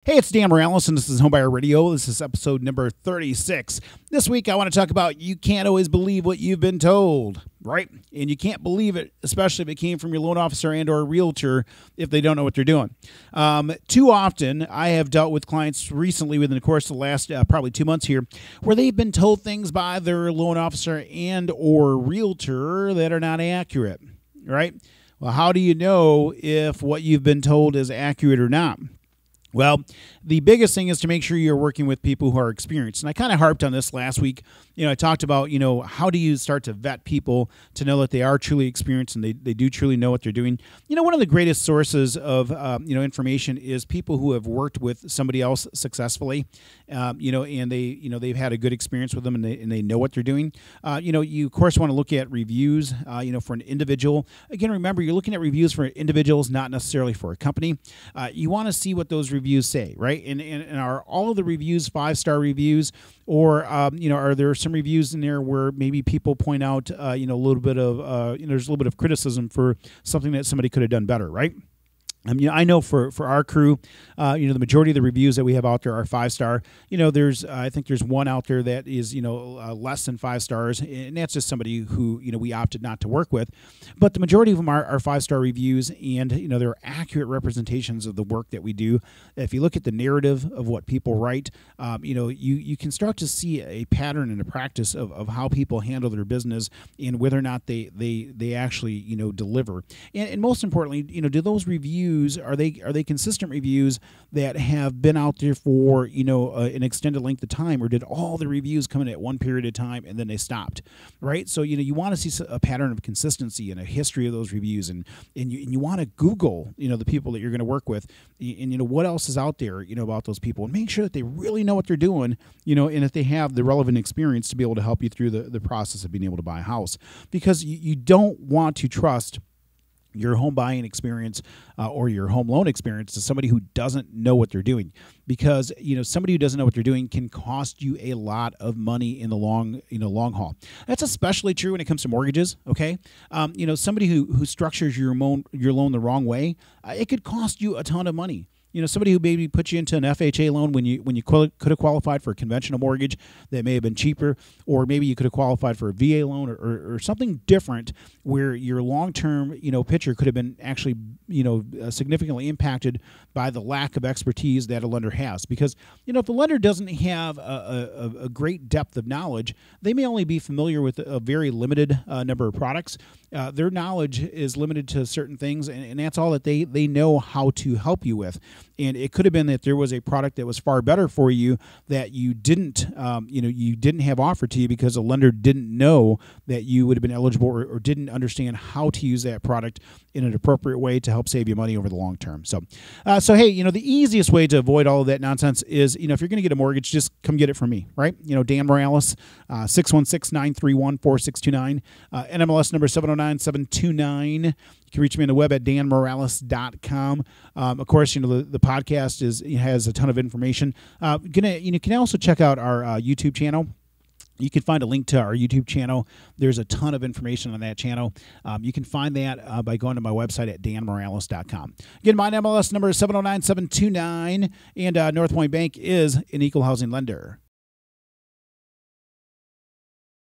Hey, it's Dan Morales, and this is Homebuyer Radio. This is episode number 36. This week, I want to talk about you can't always believe what you've been told, right? And you can't believe it, especially if it came from your loan officer and or realtor if they don't know what they're doing. Too often, I have dealt with clients recently within the course of the last probably 2 months here where they've been told things by their loan officer and or realtor that are not accurate, right? Well, how do you know if what you've been told is accurate or not? Well, the biggest thing is to make sure you're working with people who are experienced. And I kind of harped on this last week. I talked about, how do you start to vet people to know that they are truly experienced and they do truly know what they're doing. One of the greatest sources of, information is people who have worked with somebody else successfully, and they've had a good experience with them and they know what they're doing. You, of course, want to look at reviews, for an individual. Again, remember, you're looking at reviews for individuals, not necessarily for a company. You want to see what those reviews say, right? And are all of the reviews 5-star reviews, or are there some reviews in there where maybe people point out a little bit of there's a little bit of criticism for something that somebody could have done better, right? I know for our crew, the majority of the reviews that we have out there are 5-star. I think there's one out there that is, less than 5 stars, and that's just somebody who, we opted not to work with. But the majority of them are 5-star reviews, and, they're accurate representations of the work that we do. If you look at the narrative of what people write, you can start to see a pattern and a practice of how people handle their business and whether or not they actually, deliver. And most importantly, do those reviews, are they consistent reviews that have been out there for an extended length of time, or did all the reviews come in at one period of time and then they stopped, right? So you want to see a pattern of consistency and a history of those reviews, and you want to Google the people that you're going to work with, and what else is out there about those people, and make sure that they really know what they're doing, and if they have the relevant experience to be able to help you through the process of being able to buy a house, because you don't want to trust your home buying experience or your home loan experience to somebody who doesn't know what they're doing, because somebody who doesn't know what they're doing can cost you a lot of money in the long haul. That's especially true when it comes to mortgages. Okay, somebody who structures your loan the wrong way, it could cost you a ton of money. Somebody who maybe put you into an FHA loan when you could have qualified for a conventional mortgage that may have been cheaper, or maybe you could have qualified for a VA loan or something different where your long-term, picture could have been actually, significantly impacted by the lack of expertise that a lender has. Because, if the lender doesn't have a great depth of knowledge, they may only be familiar with a very limited number of products. Their knowledge is limited to certain things, and that's all that they know how to help you with. And it could have been that there was a product that was far better for you that you didn't have offered to you because a lender didn't know that you would have been eligible, or didn't understand how to use that product in an appropriate way to help save you money over the long term. So hey, the easiest way to avoid all of that nonsense is, if you're going to get a mortgage, just come get it from me, right? Dan Morales, 616-931-4629, NMLS number 709729. You can reach me on the web at danmorales.com. Of course, the podcast has a ton of information. You can also check out our YouTube channel. You can find a link to our YouTube channel. There's a ton of information on that channel. You can find that by going to my website at danmorales.com. Again, my MLS number is 709729, and North Point Bank is an equal housing lender.